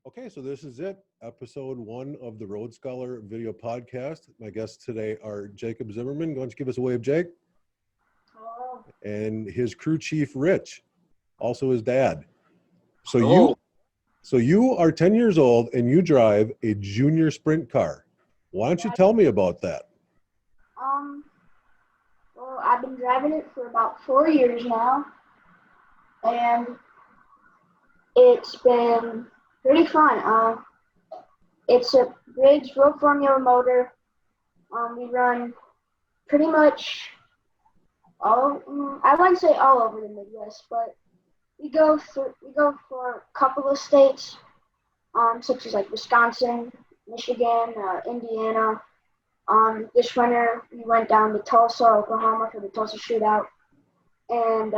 Okay, so this is it, episode 1 of the Road Scholar video podcast. My guests today are Jacob Zimmerman. Why don't you give us a wave, Jake? Hello. And his crew chief, Rich, also his dad. So Hello. you are 10 years old and you drive a junior sprint car. Why don't you tell me about that? Well, I've been driving it for about 4 years now, and it's been pretty fun. It's a Briggs road formula motor. We run pretty much I wouldn't say all over the Midwest, but we go for a couple of states, such as like Wisconsin, Michigan, Indiana. This winter we went down to Tulsa, Oklahoma for the Tulsa Shootout, and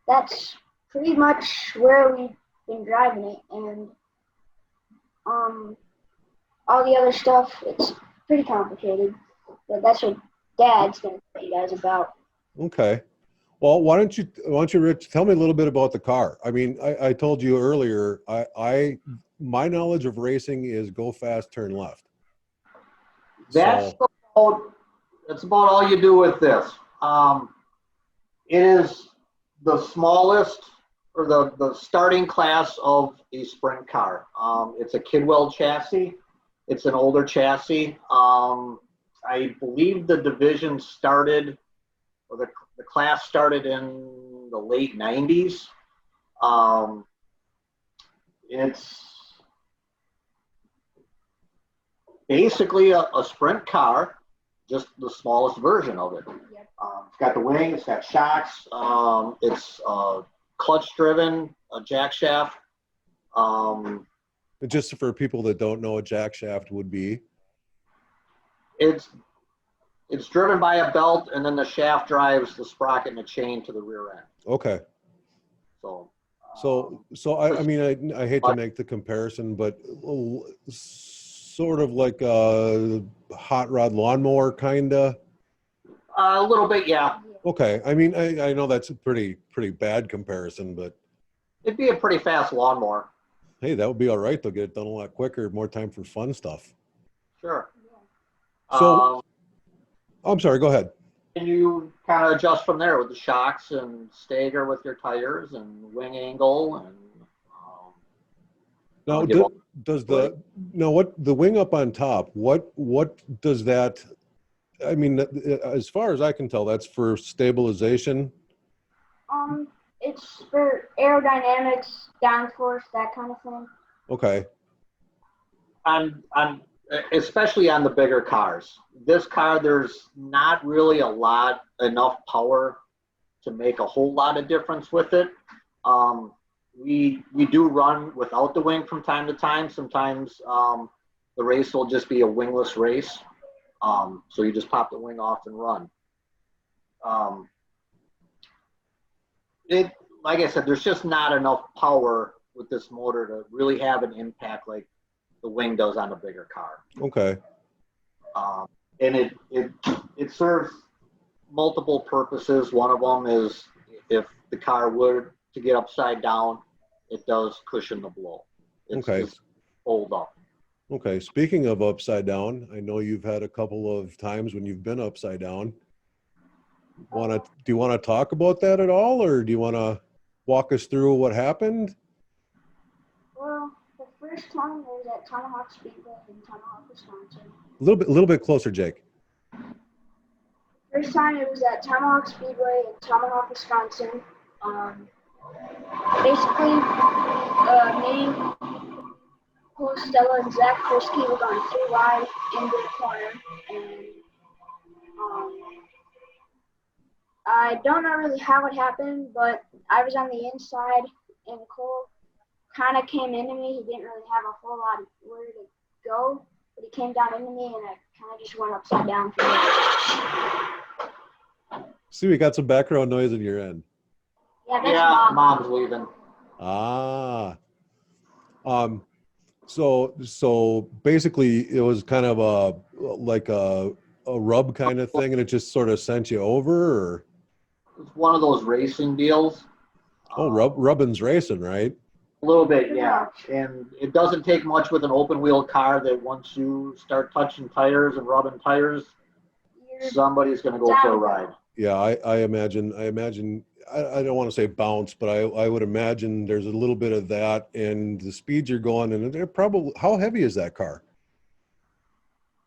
that's pretty much where we've been driving it. And all the other stuff, it's pretty complicated, but that's what Dad's going to tell you guys about. Okay. Well, why don't you, Rich, tell me a little bit about the car? I mean, I told you earlier, my knowledge of racing is go fast, turn left. That's about all you do with this. It is the smallest or the starting class of a sprint car. It's a Kidwell chassis. It's an older chassis. I believe the division started, or the class started in the late 90s. It's basically a sprint car, just the smallest version of it. Yep. It's got the wing, it's got shocks, it's clutch driven, a jack shaft. Just for people that don't know what jack shaft would be. It's driven by a belt, and then the shaft drives the sprocket and the chain to the rear end. Okay. So I mean, I hate to make the comparison, but sort of like a hot rod lawnmower, kinda. A little bit, yeah. Okay. I mean, I know that's a pretty bad comparison, but It'd be a pretty fast lawnmower. hey, that would be all right. They'll get it done a lot quicker, more time for fun stuff. Sure. So, I'm sorry, go ahead. And you kind of adjust from there with the shocks and stagger with your tires and wing angle and. Now, what the wing up on top? What does that? I mean, as far as I can tell, that's for stabilization. It's for aerodynamics, downforce, that kind of thing. Okay. On especially on the bigger cars. This car, there's not really enough power to make a whole lot of difference with it. We do run without the wing from time to time. Sometimes the race will just be a wingless race. So you just pop the wing off and run. Like I said, there's just not enough power with this motor to really have an impact like the wing does on a bigger car. Okay. And it serves multiple purposes. One of them is if the car were to get upside down, it does cushion the blow. It's just fold up. Okay. Speaking of upside down, I know you've had a couple of times when you've been upside down. Do you want to talk about that at all, or do you want to walk us through what happened? Well, the first time it was at Tomahawk Speedway in Tomahawk, Wisconsin. A little bit closer, Jake. First time it was at Tomahawk Speedway in Tomahawk, Wisconsin. Basically, me, Paul, Stella, and Zach Frisky were going 3 wide into the corner, and I don't know really how it happened, but I was on the inside, and Cole kind of came into me. He didn't really have a whole lot of where to go, but he came down into me, and I kind of just went upside down from there. See, we got some background noise on your end. Yeah, that's Mom's leaving. So basically it was kind of a rub kind of thing, and it just sort of sent you over, or? It's one of those racing deals. Oh, Rubbin's racing, right? A little bit, yeah. And it doesn't take much with an open wheel car that once you start touching tires and rubbing tires, somebody's going to go for a ride. Yeah, I imagine, I don't want to say bounce, but I would imagine there's a little bit of that, and the speeds you're going, and they're probably, how heavy is that car?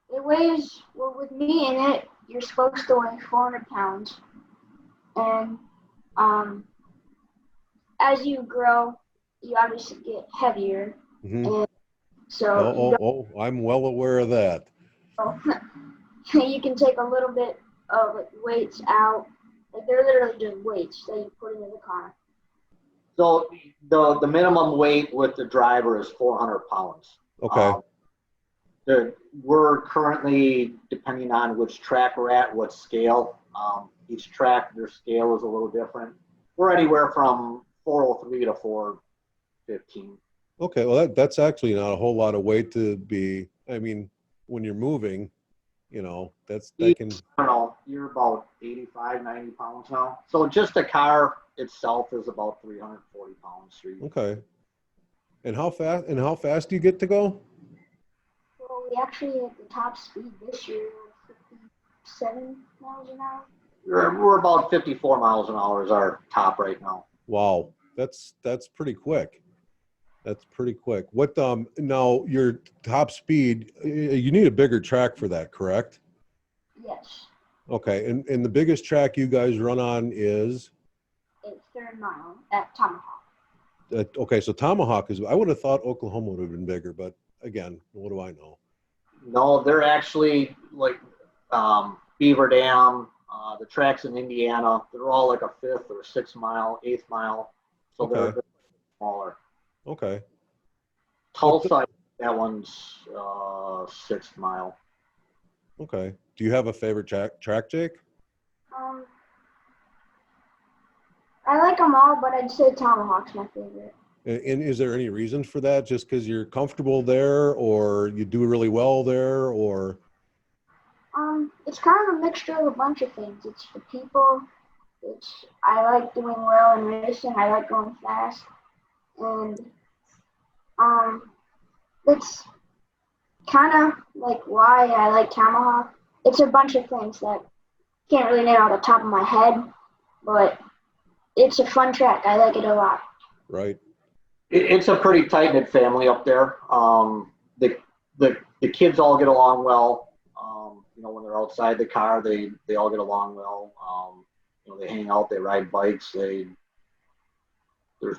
It weighs, well, with me in it, you're supposed to weigh 400 pounds. And as you grow, you obviously get heavier. Mm-hmm. And so I'm well aware of that. You can take a little bit of weights out. Like they're literally just weights that you put into the car. So the minimum weight with the driver is 400 pounds. Okay. We're currently, depending on which track we're at, what scale, each track, their scale is a little different. We're anywhere from 403 to 415. Okay, well, that's actually not a whole lot of weight to be, I mean, when you're moving, you know, that can... I don't know, you're about 85, 90 pounds now. So just the car itself is about 340 pounds. Okay. And how fast do you get to go? Well, we actually at the top speed this year, 57 miles an hour. We're about 54 miles an hour is our top right now. Wow, that's pretty quick. That's pretty quick. What now your top speed? You need a bigger track for that, correct? Yes. Okay, and the biggest track you guys run on is? It's 3rd Mile at Tomahawk. Okay, so Tomahawk is. I would have thought Oklahoma would have been bigger, but again, what do I know? No, they're actually like Beaver Dam. The tracks in Indiana, they're all like a 5th or 6th mile, 8th mile. So Okay. They're smaller. Okay. Tulsa, that one's 6th mile. Okay. Do you have a favorite track, Jake? I like them all, but I'd say Tomahawk's my favorite. And is there any reason for that? Just because you're comfortable there, or you do really well there, or? It's kind of a mixture of a bunch of things. It's the people. I like doing well in racing. I like going fast, and it's kind of like why I like Tomahawk. It's a bunch of things that I can't really name off the top of my head, but it's a fun track. I like it a lot. Right. It's a pretty tight-knit family up there. The kids all get along well. You know, when they're outside the car, they all get along well. You know, they hang out, they ride bikes, there's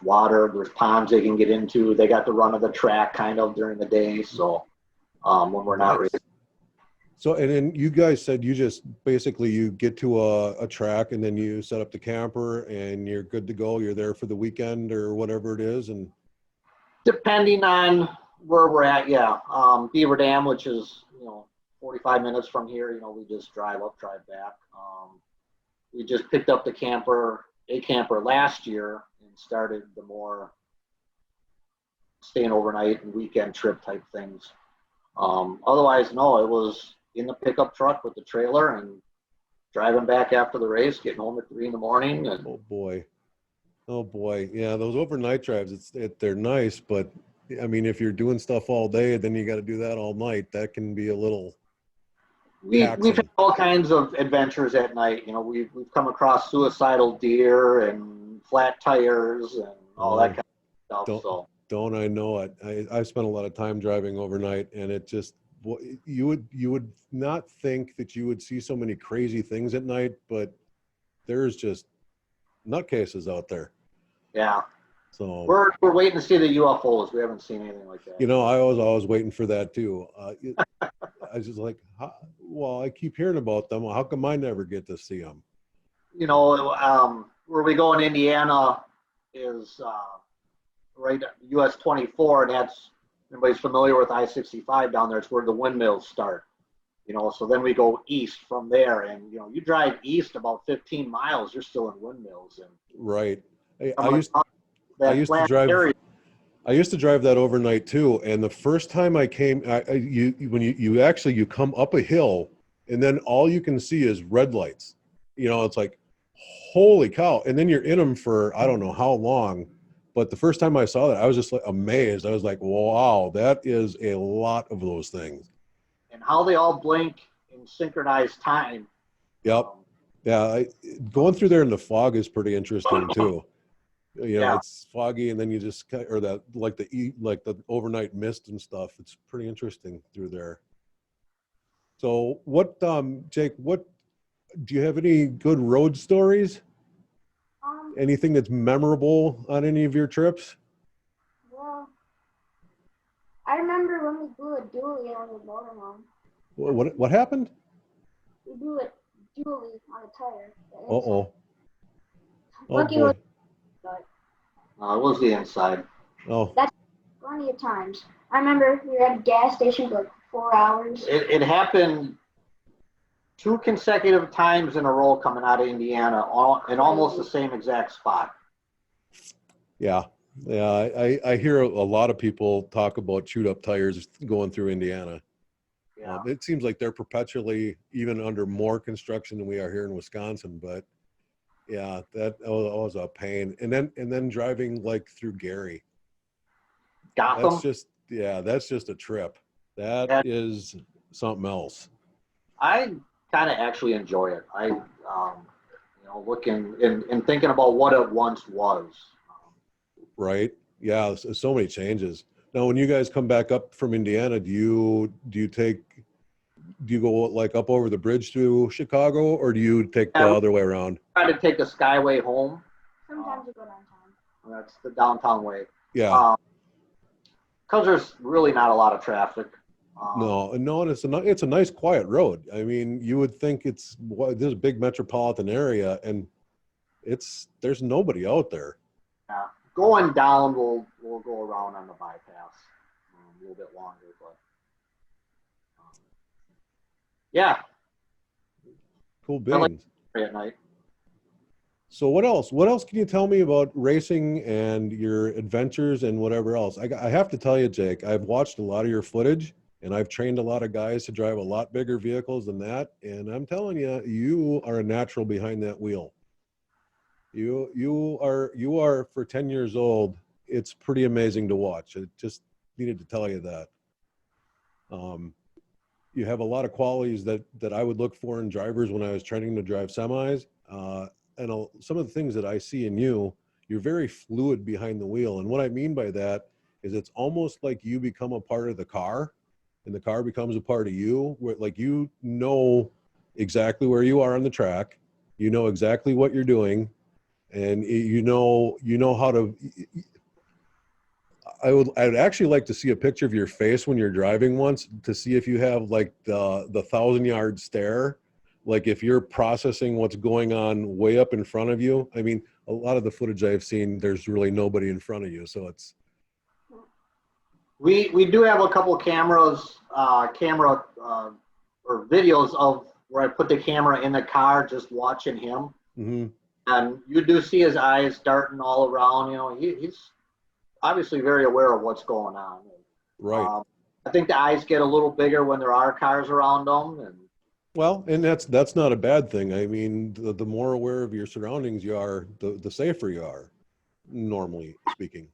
water, there's ponds they can get into. They got the run of the track kind of during the day. So when we're not racing. So, and then you guys said you just basically you get to a track and then you set up the camper and you're good to go. You're there for the weekend or whatever it is. And depending on where we're at, yeah. Beaver Dam, which is, 45 minutes from here, we just drive up, drive back. We just picked up a camper last year and started the more staying overnight and weekend trip type things. Otherwise, no, it was in the pickup truck with the trailer and driving back after the race, getting home at 3 a.m. And oh boy, yeah, those overnight drives, they're nice, but I mean, if you're doing stuff all day, then you got to do that all night. That can be a little. We've had all kinds of adventures at night. We've come across suicidal deer and flat tires and all that kind of stuff. Don't I know it? I've spent a lot of time driving overnight, and it just you would not think that you would see so many crazy things at night, but there's just nutcases out there. Yeah. So we're waiting to see the UFOs. We haven't seen anything like that. I was always waiting for that too. I was just like, well, I keep hearing about them. How come I never get to see them? Where we go in Indiana is right US 24, and that's, everybody's familiar with I-65 down there. It's where the windmills start. So then we go east from there, and you drive east about 15 miles, you're still in windmills. And right. I used to drive that overnight too. And the first time I came, you come up a hill, and then all you can see is red lights. It's like, holy cow! And then you're in them for I don't know how long, But the first time I saw that, I was just like amazed. I was like, wow, that is a lot of those things. And how they all blink in synchronized time. Yep. Yeah. Going through there in the fog is pretty interesting too. You know, Yeah. it's foggy, and then you just, or that, like the overnight mist and stuff. It's pretty interesting through there. So what, Jake, what, do you have any good road stories? Anything that's memorable on any of your trips? Well, I remember when we blew a dually on the motorhome. What happened? We blew a dually on a tire. Uh-oh. Oh, Lucky boy. but It was the inside. Oh, that's plenty of times. I remember we were at a gas station for like 4 hours. It happened 2 consecutive times in a row coming out of Indiana, all in almost the same exact spot. yeah. Yeah, I hear a lot of people talk about chewed up tires going through Indiana. Yeah. It seems like they're perpetually even under more construction than we are here in Wisconsin, but yeah, that was a pain. And then driving like through Gary. Gotham. That's just a trip. That is something else. I kind of actually enjoy it. I, looking and thinking about what it once was. Right. Yeah. So many changes. Now, when you guys come back up from Indiana, do you go like up over the bridge to Chicago, or do you take the other way around? Try to take the Skyway home. Sometimes we go downtown. That's the downtown way. Yeah. Because there's really not a lot of traffic. No, and it's a nice quiet road. I mean, you would think this is a big metropolitan area, and there's nobody out there. Yeah. Going down, we'll go around on the bypass a little bit longer, but yeah. Cool beans. At night. So what else? What else can you tell me about racing and your adventures and whatever else? I have to tell you, Jake, I've watched a lot of your footage, and I've trained a lot of guys to drive a lot bigger vehicles than that. And I'm telling you, you are a natural behind that wheel. You are for 10 years old. It's pretty amazing to watch. I just needed to tell you that. You have a lot of qualities that I would look for in drivers when I was training to drive semis. And some of the things that I see in you, you're very fluid behind the wheel. And what I mean by that is it's almost like you become a part of the car, and the car becomes a part of you, where like you know exactly where you are on the track, you know exactly what you're doing, and you know how to. I'd actually like to see a picture of your face when you're driving once, to see if you have like the 1,000-yard stare, like if you're processing what's going on way up in front of you. I mean, a lot of the footage I've seen, there's really nobody in front of you, so it's. We do have a couple cameras, or videos of where I put the camera in the car, just watching him. Mm-hmm. And you do see his eyes darting all around. You know, he's obviously very aware of what's going on. Right. I think the eyes get a little bigger when there are cars around them. And well, and that's not a bad thing. I mean, the more aware of your surroundings you are, the safer you are, normally speaking.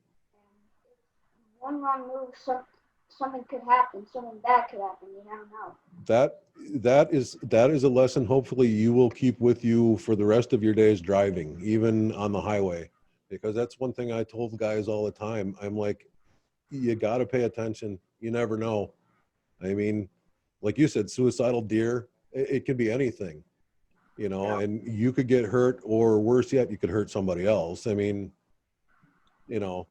One wrong move, something could happen. Something bad could happen. You never know. That is a lesson hopefully you will keep with you for the rest of your days driving, even on the highway, because that's one thing I told guys all the time. I'm like, you got to pay attention. You never know. I mean, like you said, suicidal deer, it could be anything, you know, yeah. And you could get hurt, or worse yet, you could hurt somebody else. I mean, you know.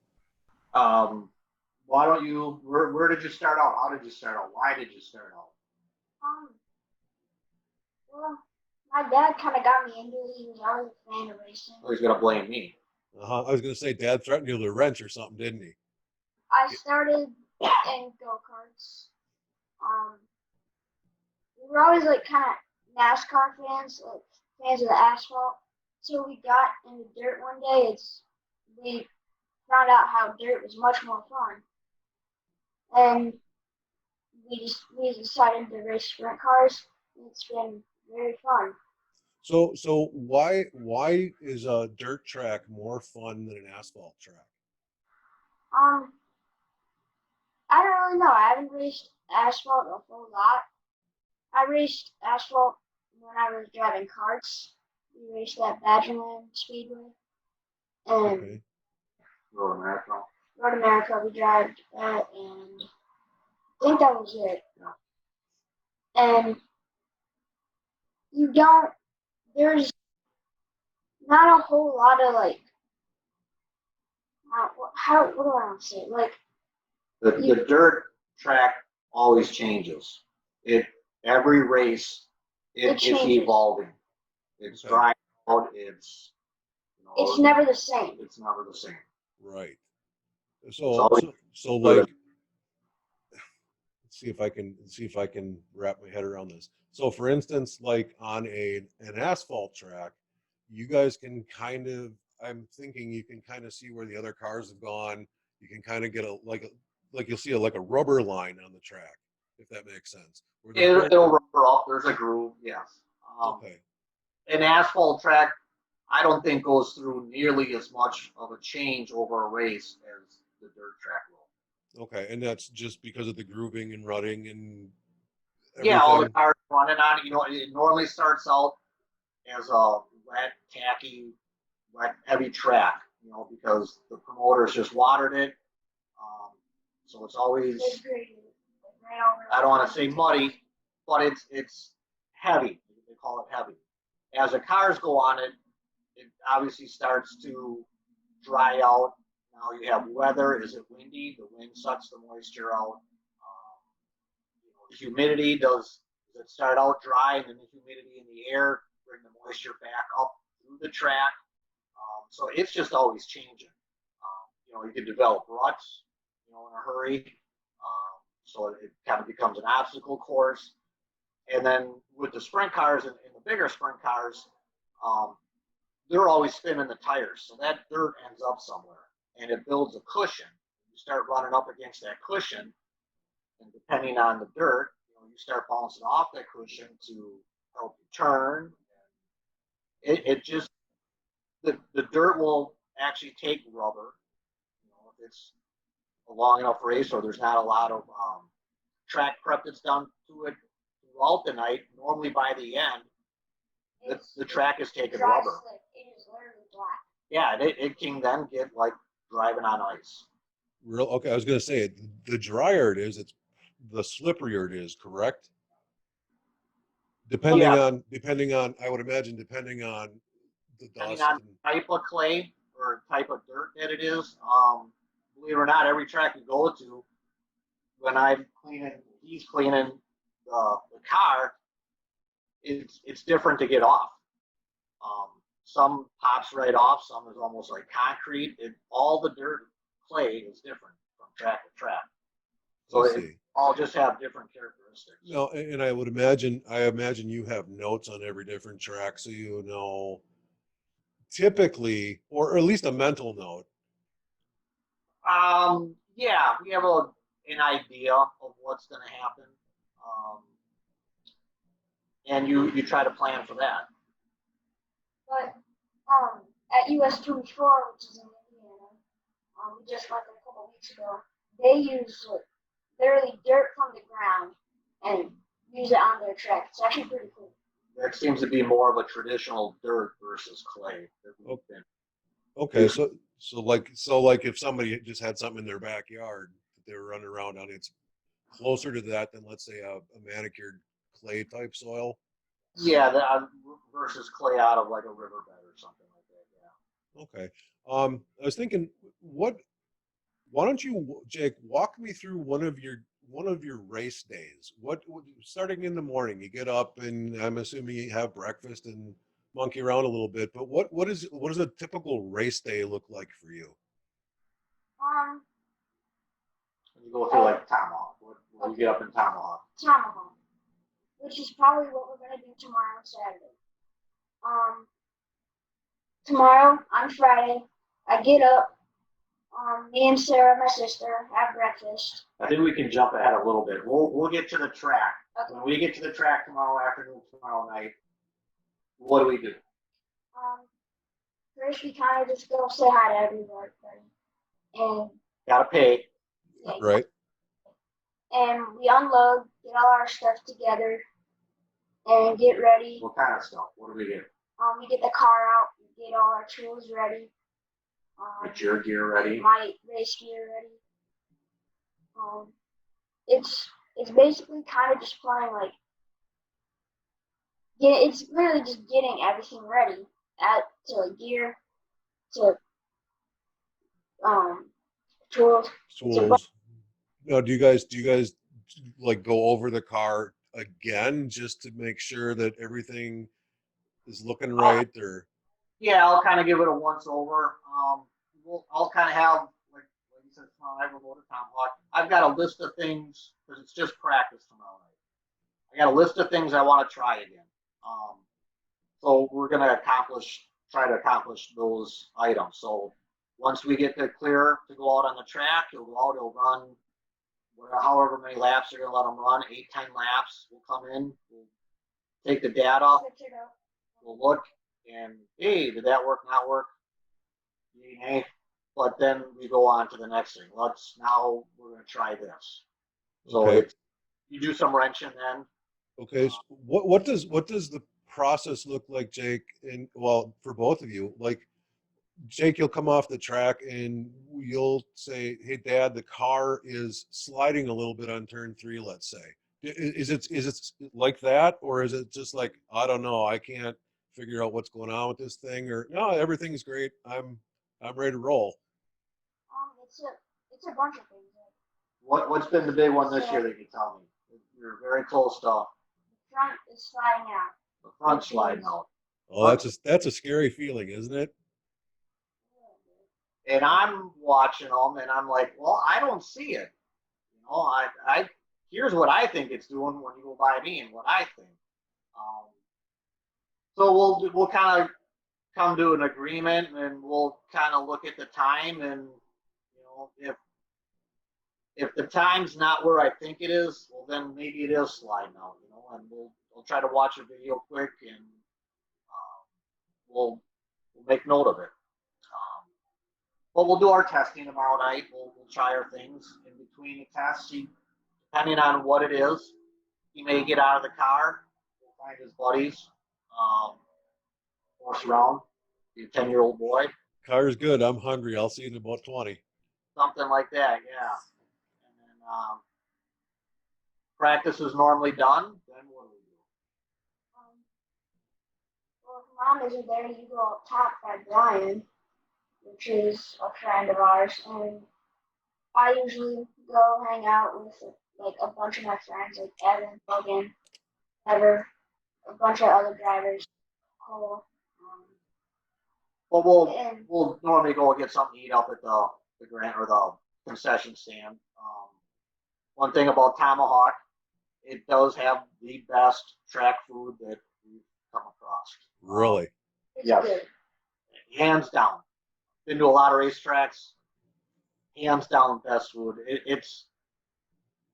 Why don't you, where did you start out? How did you start out? Why did you start out? Well, my dad kind of got me into it. He was always a fan of racing. Oh, he's going to blame me. I was going to say, Dad threatened you with a wrench or something, didn't he? I started in go-karts. We were always like kind of NASCAR fans, like fans of the asphalt. So we got into dirt one day. We found out how dirt was much more fun. And we decided to race sprint cars. It's been very fun. So why is a dirt track more fun than an asphalt track? I don't really know. I haven't raced asphalt a whole lot. I raced asphalt when I was driving karts. We raced at Badgerland Speedway. And Okay. Road America. Road America, we drive that, and I think that was it. And there's not a whole lot of like, what do I want to say? Like, The dirt track always changes. Every race, it's evolving. It's Okay. drying out. It's never the same. It's never the same. Right. It's So always like, see if I can wrap my head around this. So for instance, like on an asphalt track, you guys can kind of, I'm thinking you can kind of see where the other cars have gone. You can kind of get like you'll see like a rubber line on the track, if that makes sense. Where the dirt- it'll rubber off. There's a groove, yes. okay. An asphalt track, I don't think goes through nearly as much of a change over a race as the dirt track will. Okay, and that's just because of the grooving and rutting and everything. Yeah, all the cars running on it. It normally starts out as a wet, tacky, wet, heavy track. Because the promoters just watered it. So it's always, I don't want to say muddy, but it's heavy. They call it heavy. As the cars go on it, it obviously starts to dry out. Now you have weather. Is it windy? The wind sucks the moisture out. The humidity, does it start out dry, and then the humidity in the air bring the moisture back up through the track? So it's just always changing. You can develop ruts, in a hurry. So it kind of becomes an obstacle course. And then with the sprint cars and the bigger sprint cars, they're always spinning the tires. So that dirt ends up somewhere, and it builds a cushion. You start running up against that cushion, and depending on the dirt, you start bouncing off that cushion to help you turn. It just, the dirt will actually take rubber, if it's a long enough race or there's not a lot of track prep that's done to it throughout the night. Normally by the end, the track is taking rubber. It is literally black. Yeah, it can then get like driving on ice. Okay, I was going to say, the drier it is, the slipperier it is, correct? Depending on, I would imagine, depending on the Depending dust. on type of clay or type of dirt that it is. Believe it or not, every track you go to, when he's cleaning the car, it's different to get off. Some pops right off, some is almost like concrete. All the dirt, clay is different from track to track. So it all just have different characteristics. No, and I imagine you have notes on every different track, so typically, or at least a mental note. Yeah, we have an idea of what's going to happen, and you try to plan for that. But at US 24, which is in Indiana, we just went there a couple weeks ago. They use literally dirt from the ground and use it on their track. It's actually pretty cool. That seems to be more of a traditional dirt versus clay. Okay, so like if somebody just had something in their backyard that they were running around on, it's closer to that than, let's say, a manicured clay type soil. Yeah, versus clay out of like a riverbed or something like that. Yeah. Okay. I was thinking, why don't you, Jake, walk me through one of your race days? What starting in the morning, you get up and I'm assuming you have breakfast and monkey around a little bit, but what does a typical race day look like for you? When you go through like Tomahawk, when you get up in Tomahawk. Tomahawk, which is probably what we're gonna do tomorrow and Saturday. Tomorrow on Friday, I get up. Me and Sarah, my sister, have breakfast. I think we can jump ahead a little bit. We'll get to the track. Okay. When we get to the track tomorrow afternoon, tomorrow night, what do we do? First we kind of just go say hi to everybody, and Gotta pay. Yeah, Right. and we unload, get all our stuff together, and get ready. What kind of stuff? What do we get? We get the car out, we get all our tools ready. Get your gear ready. My race gear ready. It's basically kind of just playing like, yeah, it's really just getting everything ready to like gear, to tools. Tools. Now, do you guys like go over the car again just to make sure that everything is looking right? Or Yeah, I'll kind of give it a once over. I'll kind of have like you said, tomorrow night we'll go to Tomahawk. I've got a list of things because it's just practice tomorrow night. I got a list of things I want to try again. So we're gonna try to accomplish those items. So once we get the clear to go out on the track, he'll go out, he'll run however many laps they're gonna let him run, 8, 10 laps. We'll come in, we'll take the data, we'll look, and hey, did that work? Not work? Hey, but then we go on to the next thing. Now we're gonna try this. So okay. You do some wrenching then. Okay. So what does the process look like, Jake? And well, for both of you, like Jake, you'll come off the track and you'll say, "Hey, Dad, the car is sliding a little bit on turn 3, let's say." Is it like that, or is it just like, I don't know, I can't figure out what's going on with this thing, or no, everything's great, I'm ready to roll? It's a bunch of things. What's been the big one this year that you tell me? You're very close to. The front is sliding out. The front sliding out. Oh, that's a scary feeling, isn't it? And I'm watching them, and I'm like, well, I don't see it. You know, I here's what I think it's doing when you go by me, and what I think. So we'll kind of come to an agreement, and we'll kind of look at the time, and you know, if the time's not where I think it is, well, then maybe it is sliding out. You know, and we'll try to watch a video quick, and we'll make note of it. But we'll do our testing tomorrow night. We'll try our things in between the tests. Depending on what it is, he may get out of the car. We'll find his buddies, horse around. Be a 10-year-old boy. Car's good. I'm hungry. I'll see you in about 20. Something like that, yeah. And then practice is normally done. Then what do we do? Well, if Mom isn't there, you go up top by Brian, which is a friend of ours, and I usually go hang out with like a bunch of my friends, like Evan, Logan, Ever, a bunch of other drivers, Cole. Well, we'll normally go get something to eat up at the grant or the concession stand. One thing about Tomahawk, it does have the best track food that we've come across. Really? Yes, good. Hands down. Been to a lot of racetracks. Hands down, best food. It's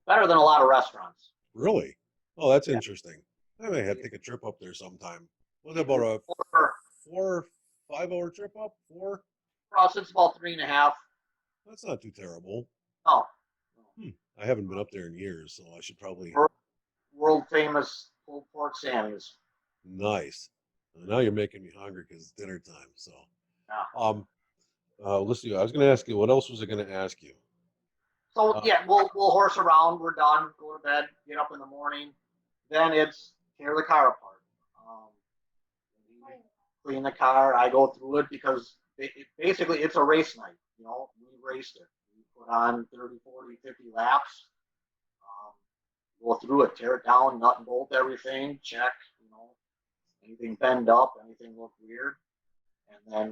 better than a lot of restaurants. Really? Oh, that's interesting. I may have to take a trip up there sometime. Was it about a 4 or 5 hour trip up? 4? For us, it's about 3.5. That's not too terrible. No. I haven't been up there in years, so I should probably. World famous pulled pork Sammy's. Nice. Now you're making me hungry because it's dinner time. So, yeah. Let's see. I was going to ask you. What else was I going to ask you? So yeah, we'll horse around. We're done. Go to bed. Get up in the morning. Then it's tear the car apart. Clean the car. I go through it because basically it's a race night. You know, we raced it. We put on 30, 40, 50 laps. Go through it, tear it down, nut and bolt everything, check. You know, anything bend up, anything look weird, and then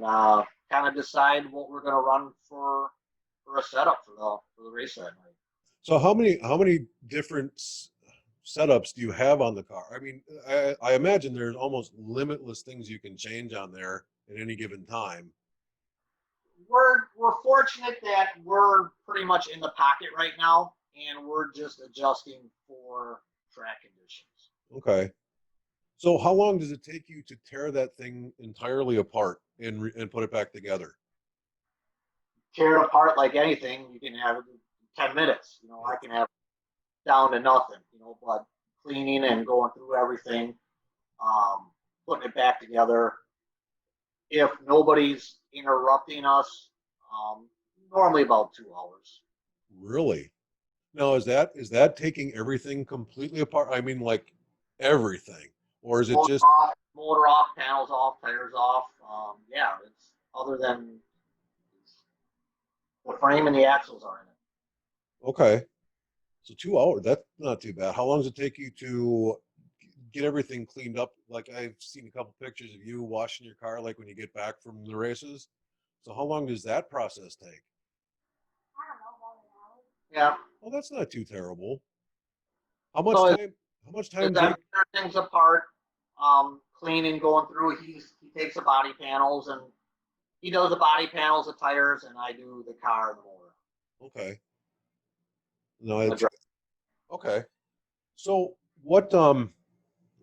kind of decide what we're going to run for a setup for the race that night. So how many different setups do you have on the car? I mean, I imagine there's almost limitless things you can change on there at any given time. We're fortunate that we're pretty much in the pocket right now, and we're just adjusting for track conditions. Okay. So how long does it take you to tear that thing entirely apart and put it back together? tear it apart like anything. You can have it in 10 minutes. You know, I can have it down to nothing, you know, but cleaning and going through everything, putting it back together. If nobody's interrupting us, normally about 2 hours. Really? Now, is that taking everything completely apart? I mean, like everything, or is it just Motor off, panels off, tires off. Yeah, it's other than the frame and the axles are in it. okay? So 2 hours, that's not too bad. How long does it take you to get everything cleaned up? Like I've seen a couple pictures of you washing your car, like when you get back from the races. So how long does that process take? I don't know, about an hour. Yeah. Well, that's not too terrible. How much So time? How much time? as I tear things apart, cleaning, going through, he takes the body panels and he does the body panels, the tires, and I do the car and the motor. Okay. No, it's okay. So what? Oh,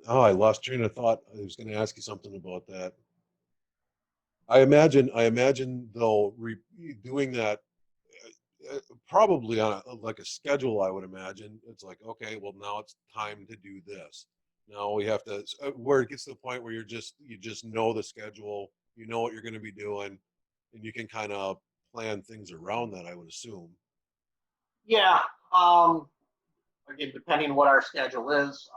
I lost train of thought. I was going to ask you something about that. I imagine though, doing that probably on like a schedule. I would imagine it's like, okay, well now it's time to do this. Now we have to where it gets to the point where you just know the schedule, you know what you're going to be doing, and you can kind of plan things around that. I would assume. Yeah. Again, depending what our schedule is,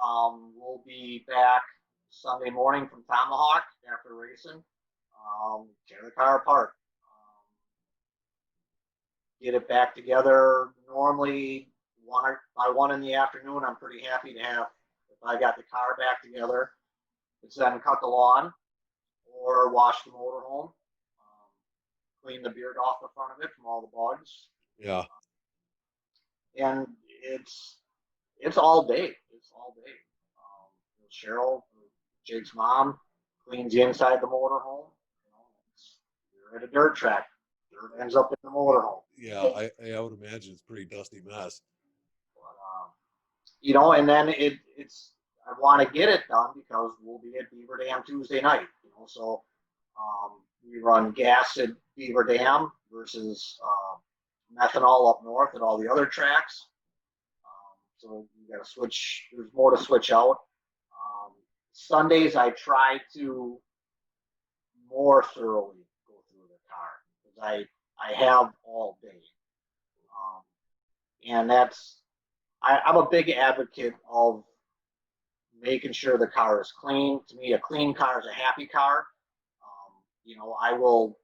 we'll be back Sunday morning from Tomahawk after racing. Tear the car apart. Get it back together. Normally, by 1 in the afternoon, I'm pretty happy to have, if I got the car back together, it's then cut the lawn or wash the motorhome, clean the beard off the front of it from all the bugs. Yeah. And it's all day. It's all day. Cheryl, Jake's mom, cleans the inside of the motorhome. You know, you're at a dirt track. Dirt ends up in the motorhome. Yeah, I would imagine it's a pretty dusty mess. But, you know, and then it's I want to get it done because we'll be at Beaver Dam Tuesday night. You know, so we run gas at Beaver Dam versus methanol up north at all the other tracks. So you got to switch. There's more to switch out. Sundays I try to more thoroughly go through the car because I have all day, and I'm a big advocate of making sure the car is clean. To me, a clean car is a happy car. You know, I will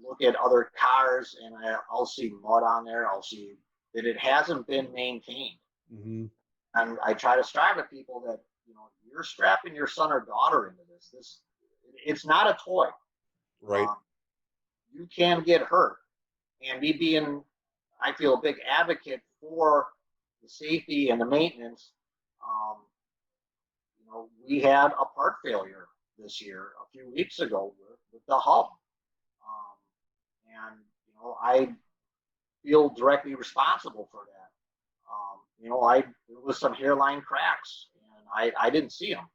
look at other cars and I'll see mud on there. I'll see that it hasn't been maintained. Mm-hmm. And I try to strive to people that, you know, you're strapping your son or daughter into this. It's not a toy. Right. You can get hurt. And me being, I feel, a big advocate for the safety and the maintenance. You know, we had a part failure this year a few weeks ago with the hub. And, you know, I feel directly responsible for that. You know, there was some hairline cracks, and I didn't see them.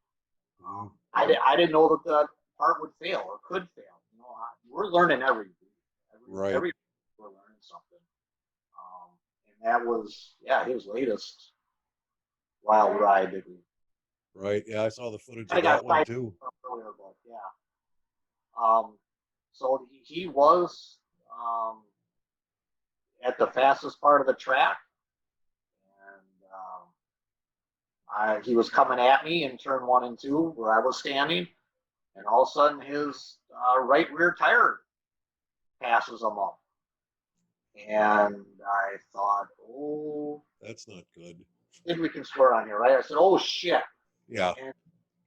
I didn't know that the part would fail or could fail. You know, we're learning every week we're learning something. And that was his latest wild ride that we. Right. Yeah, I saw the footage of that one too. Earlier, but yeah. So he was at the fastest part of the track. He was coming at me in turn 1 and 2 where I was standing, and all of a sudden his right rear tire passes him up. And I thought, oh, that's not good. I think we can swear on here, right? I said, oh shit. Yeah. And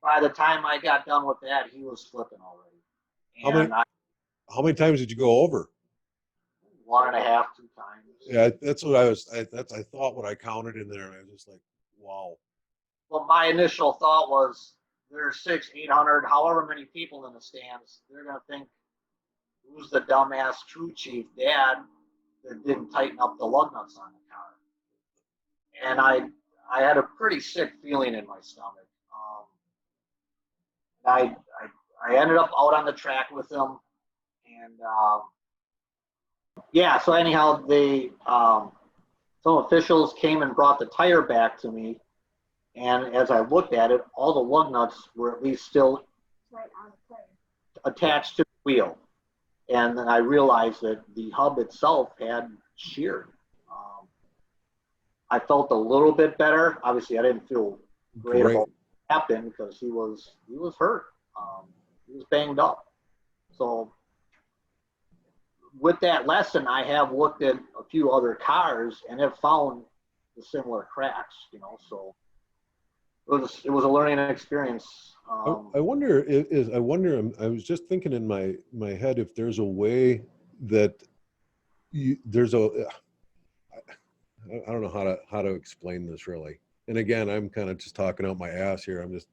by the time I got done with that, he was flipping already. And how many times did you go over? 1.5, 2 times. Yeah, that's what I thought when I counted in there, and I was just like, wow. Well, my initial thought was there's 600, 800, however many people in the stands. They're going to think, who's the dumbass crew chief dad that didn't tighten up the lug nuts on the car? And I had a pretty sick feeling in my stomach. I ended up out on the track with him, and Yeah, so anyhow, some officials came and brought the tire back to me, and as I looked at it, all the lug nuts were at least still Right on the tire. attached to the wheel. And then I realized that the hub itself had sheared. I felt a little bit better. Obviously, I didn't feel great about what happened because he was hurt. He was banged up. So with that lesson, I have looked at a few other cars and have found the similar cracks. So it was a learning experience. I wonder I was just thinking in my head if there's a way that I don't know how to explain this really. And again, I'm kind of just talking out my ass here. I'm just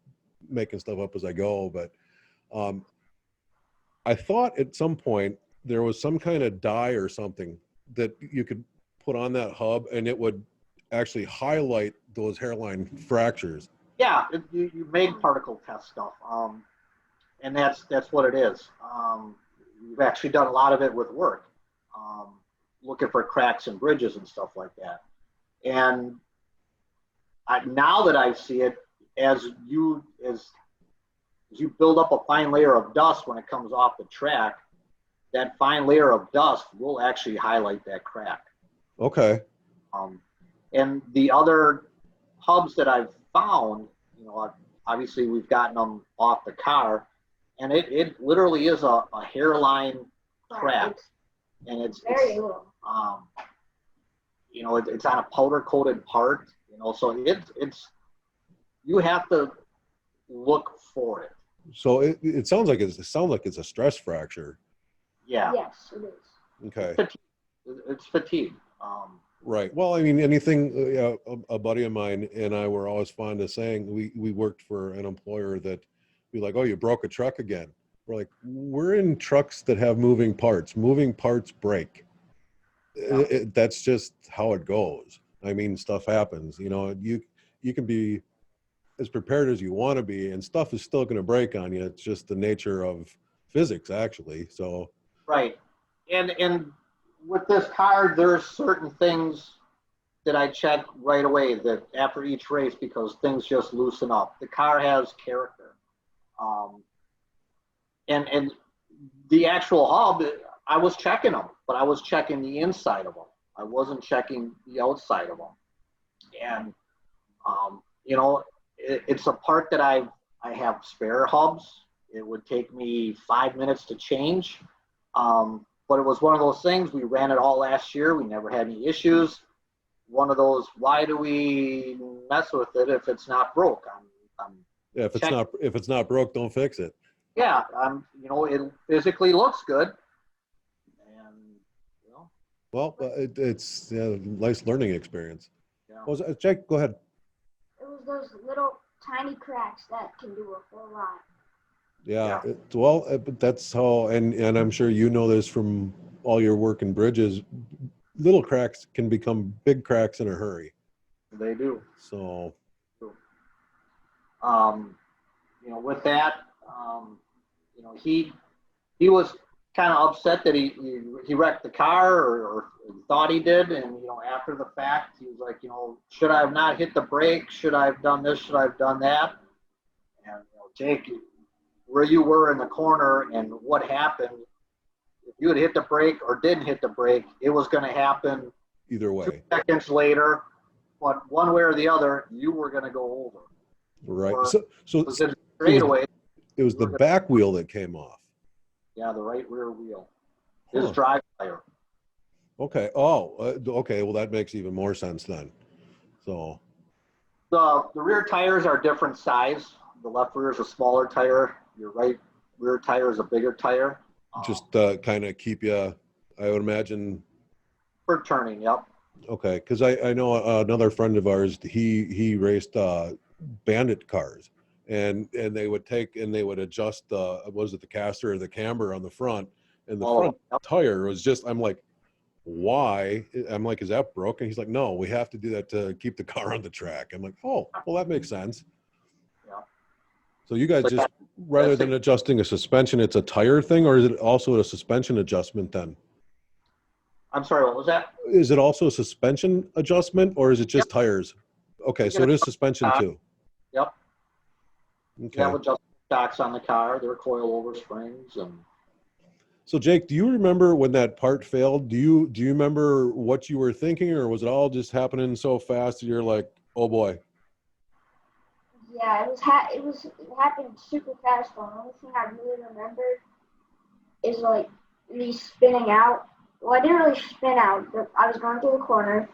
making stuff up as I go. But I thought at some point there was some kind of dye or something that you could put on that hub and it would actually highlight those hairline fractures. Yeah, you make particle test stuff, and that's what it is. We've actually done a lot of it with work, looking for cracks and bridges and stuff like that. And now that I see it, as you build up a fine layer of dust when it comes off the track, that fine layer of dust will actually highlight that crack. Okay. And the other hubs that I've found, obviously we've gotten them off the car, and it literally is a hairline crack, and it's very little. It's on a powder coated part, so it's you have to look for it. So it sounds like it's a stress fracture. Yeah. Yes, it is. Okay. It's fatigue. Right. Well, I mean, anything, a buddy of mine and I were always fond of saying, we worked for an employer that be like, oh, you broke a truck again. We're like, we're in trucks that have moving parts. Moving parts break. Yeah. That's just how it goes. I mean, stuff happens. You can be as prepared as you want to be, and stuff is still going to break on you. It's just the nature of physics, actually. So. Right. And with this car, there's certain things that I check right away that after each race, because things just loosen up. The car has character. And the actual hub, I was checking them, but I was checking the inside of them. I wasn't checking the outside of them. And, it's a part that I have spare hubs. It would take me 5 minutes to change. But it was one of those things, we ran it all last year. We never had any issues. One of those, why do we mess with it if it's not broke? Yeah, if it's not broke, don't fix it. Yeah, it physically looks good. And, Well, it's a nice learning experience. Yeah. Well, Jake, go ahead. It was those little tiny cracks that can do a whole lot. Yeah. But that's how, and I'm sure you know this from all your work in bridges, little cracks can become big cracks in a hurry. They do. So. With that, he was kind of upset that he wrecked the car or thought he did. And, after the fact, he was like, should I have not hit the brake? Should I have done this? Should I have done that? And, Jake, where you were in the corner and what happened, if you had hit the brake or didn't hit the brake, it was going to happen either way. 2 seconds later, but one way or the other, you were going to go over. Right. Or So straight away. It was the back wheel that came off. Yeah, the right rear wheel. His drive tire. Okay. Oh, okay. Well, that makes even more sense then. So. The rear tires are different size. The left rear is a smaller tire. Your right rear tire is a bigger tire. Just kind of keep you, I would imagine. For turning, yep. Okay, because I know another friend of ours, he raced bandit cars, and they would adjust was it the caster or the camber on the front, and the front tire was just, I'm like, why? I'm like, is that broken? He's like, no, we have to do that to keep the car on the track. I'm like, oh, well, that makes sense. Yeah. So you guys just, rather than adjusting a suspension, it's a tire thing, or is it also a suspension adjustment then? I'm sorry, what was that? Is it also a suspension adjustment or is it just tires? Okay, so it is suspension too. Yep. Okay. You have adjustable shocks on the car. They're coil-over springs. And So Jake, do you remember when that part failed? Do you remember what you were thinking, or was it all just happening so fast that you're like, oh boy? Yeah, it happened super fast. The only thing I really remember is like me spinning out. Well, I didn't really spin out, but I was going through the corner,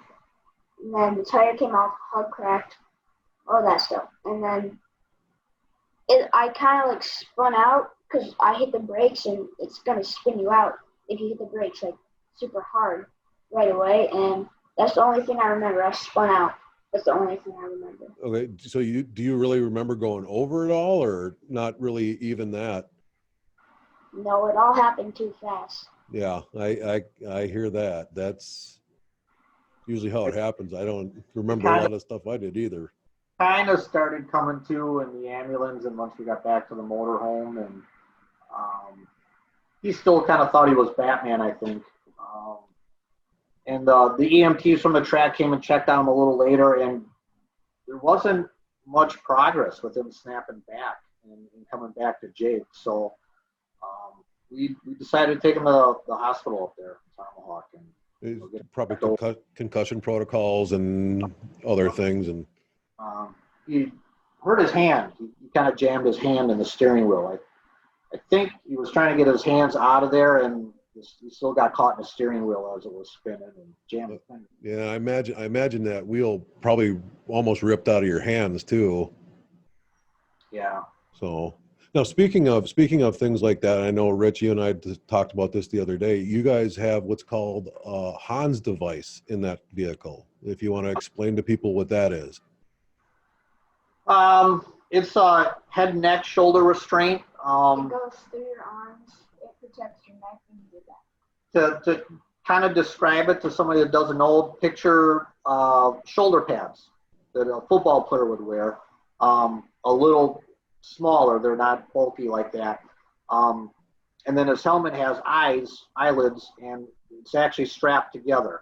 and then the tire came off, hub cracked, all that stuff. And then I kind of like spun out because I hit the brakes, and it's going to spin you out if you hit the brakes like super hard right away. And that's the only thing I remember. I spun out. That's the only thing I remember. Okay, so do you really remember going over it all, or not really even that? No, it all happened too fast. Yeah, I hear that. That's usually how it happens. I don't remember a lot of stuff I did either. kind of started coming to in the ambulance, and once we got back to the motorhome, and he still kind of thought he was Batman, I think. And the EMTs from the track came and checked on him a little later, and there wasn't much progress with him snapping back and coming back to Jake. So we decided to take him to the hospital up there, Tomahawk, and probably concussion protocols and other things. And he hurt his hand. He kind of jammed his hand in the steering wheel. I think he was trying to get his hands out of there, and he still got caught in the steering wheel as it was spinning and jammed. Yeah, I imagine that wheel probably almost ripped out of your hands too. Yeah. So now, speaking of things like that, I know Rich, you and I talked about this the other day. You guys have what's called a Hans device in that vehicle. If you want to explain to people what that is. It's a head and neck shoulder restraint. It goes through your arms. It protects your neck when you do that. To kind of describe it to somebody that doesn't know, picture shoulder pads that a football player would wear. A little smaller. They're not bulky like that. And then his helmet has eyelids, and it's actually strapped together.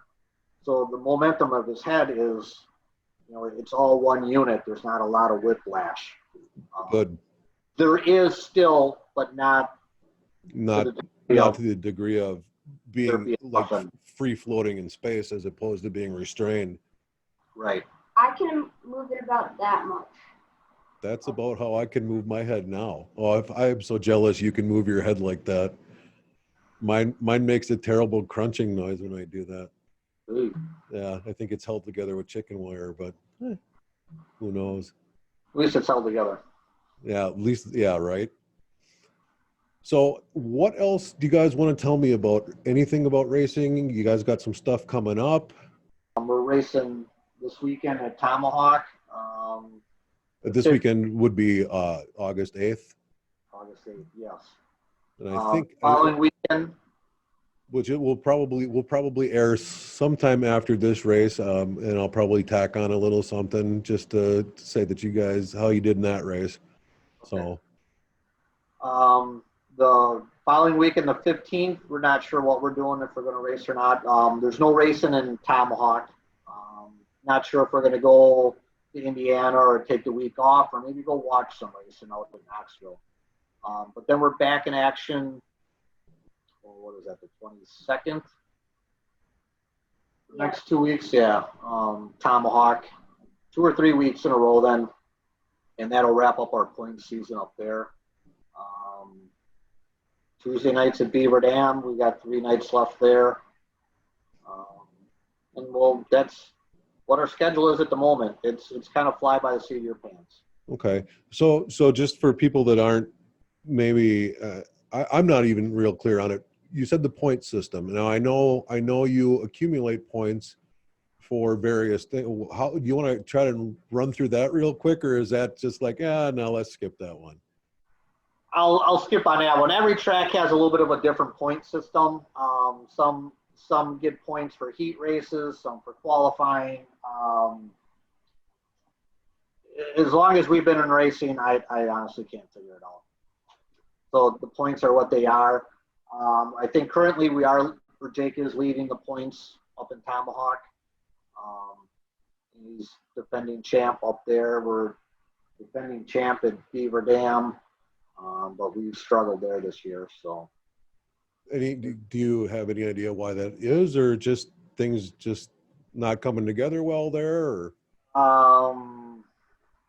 So the momentum of his head is, it's all one unit. There's not a lot of whiplash. Good. There is still, but not to the degree of being like free floating in space as opposed to being restrained. Right. I can move it about that much. That's about how I can move my head now. Oh, if I am so jealous you can move your head like that. Mine makes a terrible crunching noise when I do that. Ooh. Yeah, I think it's held together with chicken wire, but who knows? At least it's held together. Yeah, at least, yeah, right. So what else do you guys want to tell me about? Anything about racing? You guys got some stuff coming up? We're racing this weekend at Tomahawk. This weekend would be August 8th. August 8th, yes. And I think following weekend, which it will probably air sometime after this race, and I'll probably tack on a little something just to say that you guys, how you did in that race. okay. So the following weekend, the 15th, we're not sure what we're doing, if we're going to race or not. There's no racing in Tomahawk. Not sure if we're going to go to Indiana or take the week off, or maybe go watch some racing out in Knoxville. But then we're back in action. What is that, the 22nd? Yeah. Next 2 weeks, yeah. Tomahawk, 2 or 3 weeks in a row then, and that'll wrap up our point season up there. Tuesday nights at Beaver Dam, we got 3 nights left there. And that's what our schedule is at the moment. It's kind of fly by the seat of your pants. okay, so just for people that aren't maybe, I'm not even real clear on it. You said the point system. Now I know you accumulate points for various things. How do you want to try to run through that real quick, or is that just like, no, let's skip that one? I'll skip on that one. Every track has a little bit of a different point system. Some get points for heat races, some for qualifying. As long as we've been in racing, I honestly can't figure it out. So the points are what they are. I think currently we are or Jake is leading the points up in Tomahawk. He's defending champ up there. We're defending champ at Beaver Dam, but we've struggled there this year. So, Do you have any idea why that is, or just things just not coming together well there? Or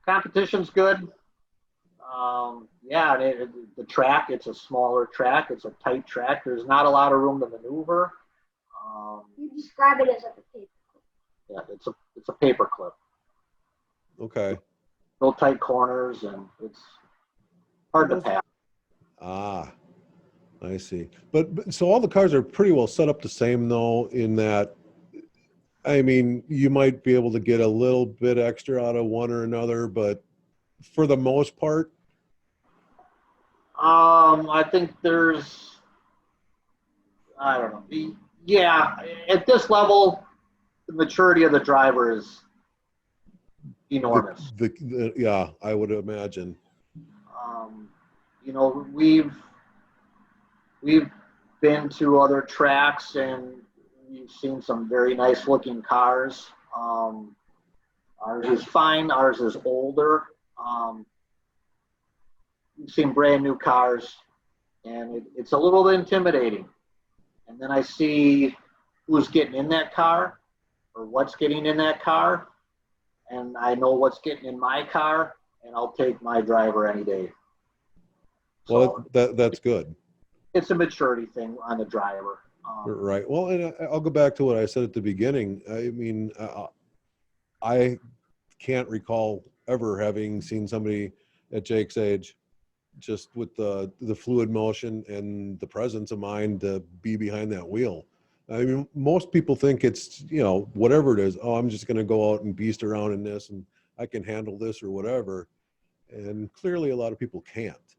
competition's good. Yeah, the track, it's a smaller track. It's a tight track. There's not a lot of room to maneuver. You describe it as like a paper. Yeah, it's a paper clip. Okay. Real tight corners, and it's hard to pass. Ah, I see. But so all the cars are pretty well set up the same, though, in that, I mean, you might be able to get a little bit extra out of one or another, but for the most part. I think I don't know. Yeah, at this level, the maturity of the driver is enormous. Yeah, I would imagine. We've been to other tracks and we've seen some very nice looking cars. Ours is fine. Ours is older. We've seen brand new cars, and it's a little intimidating. And then I see who's getting in that car or what's getting in that car, and I know what's getting in my car, and I'll take my driver any day. Well, that's good. It's a maturity thing on the driver. Right. Well, and I'll go back to what I said at the beginning. I mean, I can't recall ever having seen somebody at Jake's age just with the fluid motion and the presence of mind to be behind that wheel. I mean, most people think it's, whatever it is, oh, I'm just going to go out and beast around in this and I can handle this or whatever. And clearly a lot of people can't.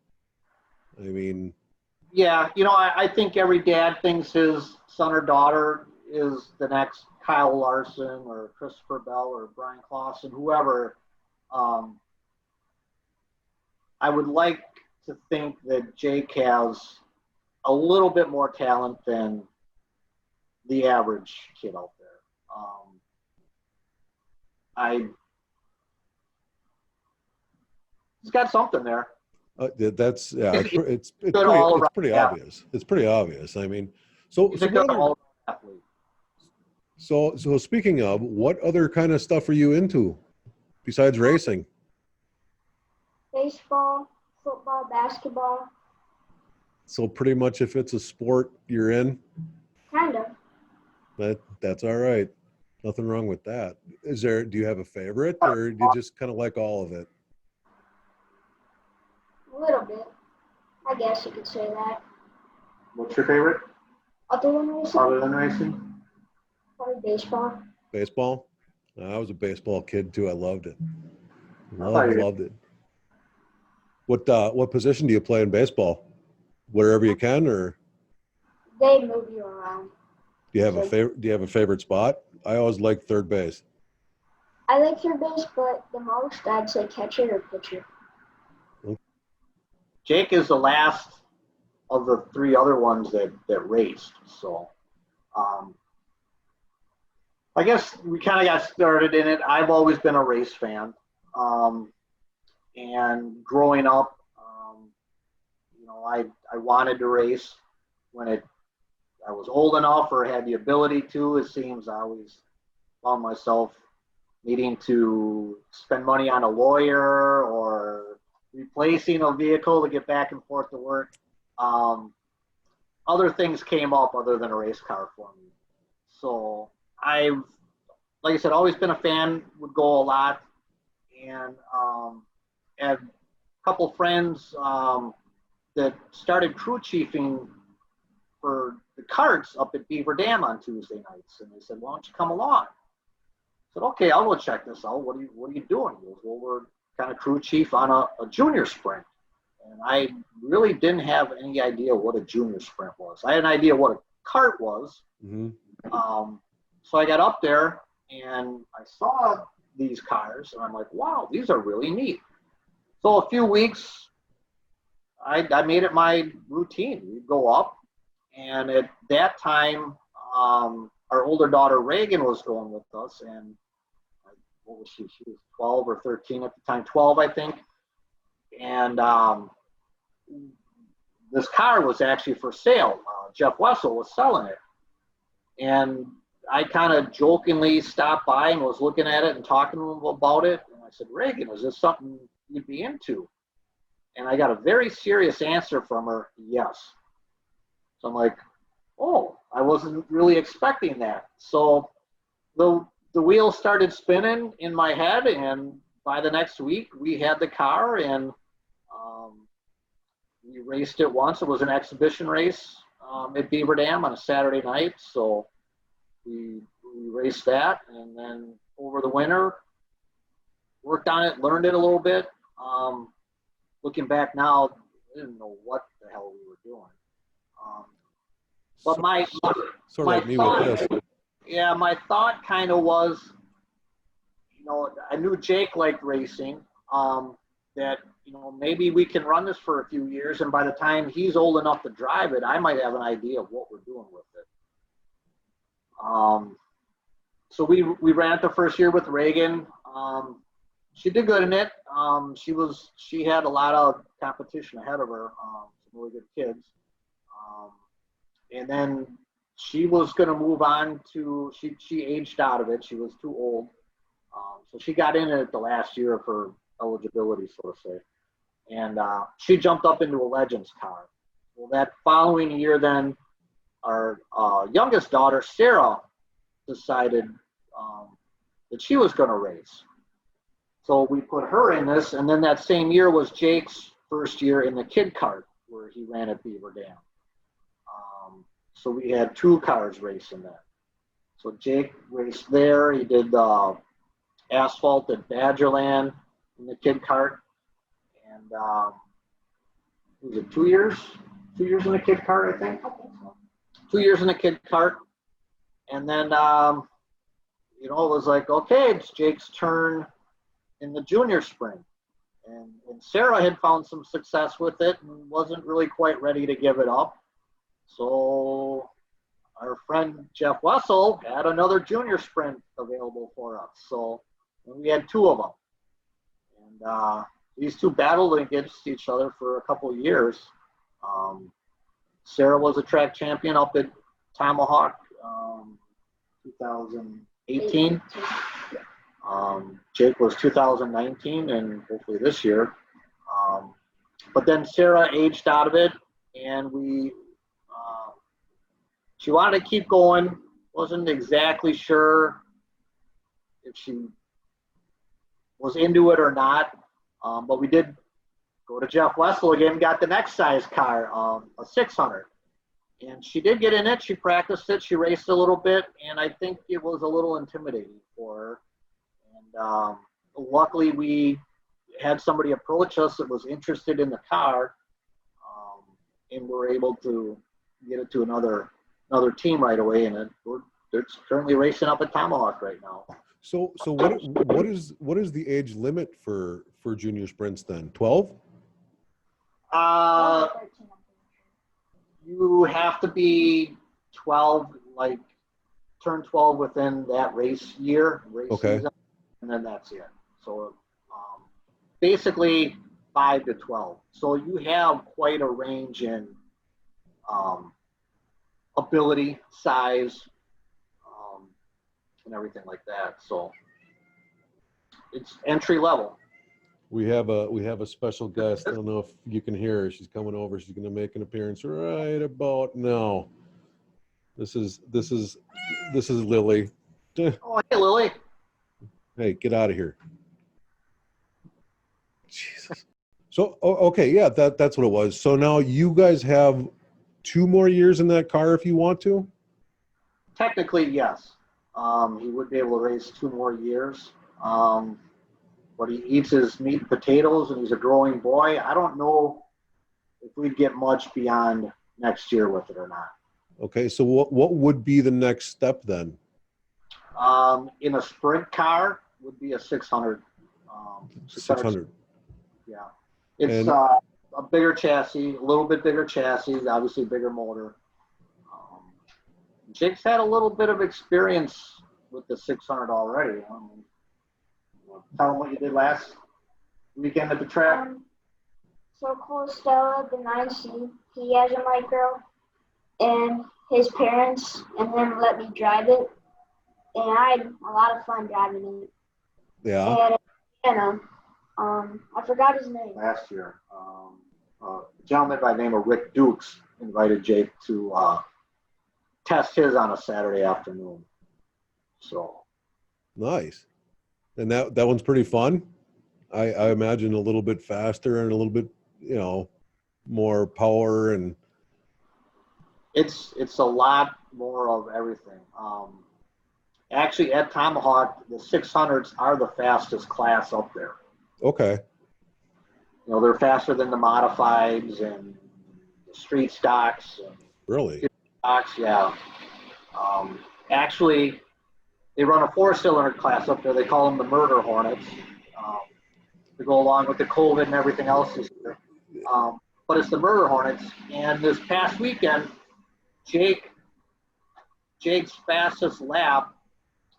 I mean, yeah, I think every dad thinks his son or daughter is the next Kyle Larson or Christopher Bell or Brian Clausen, whoever. I would like to think that Jake has a little bit more talent than the average kid out there. He's got something there. That's it's pretty Yeah. obvious. It's pretty obvious. I mean, so speaking of, what other kind of stuff are you into besides racing? Baseball, football, basketball. So pretty much if it's a sport you're in? Kind of. That's all right. Nothing wrong with that. Do you have a favorite, or do you just kind of like all of it? A little bit. I guess you could say that. What's your favorite? Other than racing? Other than racing? Probably baseball. Baseball? I was a baseball kid too. I loved it. Loved it. What position do you play in baseball? Wherever you can, or They move you around. do you have a favorite spot? I always liked third base. I like third base, but the most I'd say catcher or pitcher. Jake is the last of the three other ones that raced. So I guess we kind of got started in it. I've always been a race fan. And growing up, I wanted to race when I was old enough or had the ability to. It seems I always found myself needing to spend money on a lawyer or replacing a vehicle to get back and forth to work. Other things came up other than a race car for me. So like I said, always been a fan, would go a lot. And had a couple friends that started crew chiefing for the carts up at Beaver Dam on Tuesday nights. And they said, why don't you come along? I said, okay, I'll go check this out. What are you doing? He goes, well, we're kind of crew chief on a junior sprint. And I really didn't have any idea what a junior sprint was. I had an idea what a cart was. Mm-hmm. So I got up there and I saw these cars and I'm like, wow, these are really neat. So a few weeks, I made it my routine. We'd go up, and at that time, our older daughter Reagan was going with us, and what was she? She was 12 or 13 at the time, 12, I think. And this car was actually for sale. Jeff Wessel was selling it. And I kind of jokingly stopped by and was looking at it and talking to him about it. And I said, Reagan, is this something you'd be into? And I got a very serious answer from her, yes. So I'm like, oh, I wasn't really expecting that. So the wheels started spinning in my head, and by the next week, we had the car, and we raced it once. It was an exhibition race at Beaver Dam on a Saturday night, so we raced that, and then over the winter, worked on it, learned it a little bit. Looking back now, I didn't know what the hell we were doing. But my thought kind of was, I knew Jake liked racing, that, maybe we can run this for a few years, and by the time he's old enough to drive it, I might have an idea of what we're doing with it. So we ran it the first year with Reagan. She did good in it. She had a lot of competition ahead of her, some really good kids. And then she was going to move on to, she aged out of it. She was too old. So she got in it the last year of her eligibility, so to say. And she jumped up into a Legends car. Well, that following year then, our youngest daughter, Sarah, decided that she was going to race. So we put her in this, and then that same year was Jake's first year in the kid kart, where he ran at Beaver Dam. So we had two cars racing that. So Jake raced there. He did asphalt at Badgerland in the kid kart. And was it 2 years? 2 years in the kid kart, I think. 2 years in the kid kart. And then, it was like, okay, it's Jake's turn in the junior sprint. And Sarah had found some success with it and wasn't really quite ready to give it up. So our friend Jeff Wessel had another junior sprint available for us. So we had two of them. And these two battled against each other for a couple of years. Sarah was a track champion up at Tomahawk 2018. Jake was 2019 and hopefully this year. But then Sarah aged out of it, and she wanted to keep going. Wasn't exactly sure if she was into it or not. But we did go to Jeff Wessel again, got the next size car, a 600. And she did get in it. She practiced it. She raced a little bit, and I think it was a little intimidating for her. And luckily, we had somebody approach us that was interested in the car, and we're able to get it to another team right away. And it's currently racing up at Tomahawk right now. So what is the age limit for junior sprints then? 12? You have to be 12, like turn 12 within that race season, and then that's it. So basically 5 to 12. So you have quite a range in ability, size, and everything like that. So it's entry level. We have a special guest. I don't know if you can hear her. She's coming over. She's going to make an appearance right about now. This is Lily. Oh, hey, Lily. Hey, get out of here. Jesus. So, okay, yeah, that's what it was. So now you guys have 2 more years in that car if you want to? Technically, yes. He would be able to race 2 more years. But he eats his meat and potatoes, and he's a growing boy. I don't know if we'd get much beyond next year with it or not. Okay, so what would be the next step then? In a sprint car would be a 600. 600. Yeah. It's a bigger chassis, a little bit bigger chassis, obviously bigger motor. Jake's had a little bit of experience with the 600 already. Tell him what you did last weekend at the track. So Cole Stella, the 9C, he has a micro, and his parents and him let me drive it, and I had a lot of fun driving it. Yeah. And I forgot his name. Last year, a gentleman by the name of Rick Dukes invited Jake to test his on a Saturday afternoon. So Nice. And that one's pretty fun. I imagine a little bit faster and a little bit, you know, more power, and it's a lot more of everything. Actually, at Tomahawk, the 600s are the fastest class up there. okay. You know, they're faster than the modifieds and the street stocks. And Really? stocks, yeah. Actually, they run a 4-cylinder class up there. They call them the Murder Hornets to go along with the COVID and everything else this year. But it's the Murder Hornets. And this past weekend, Jake's fastest lap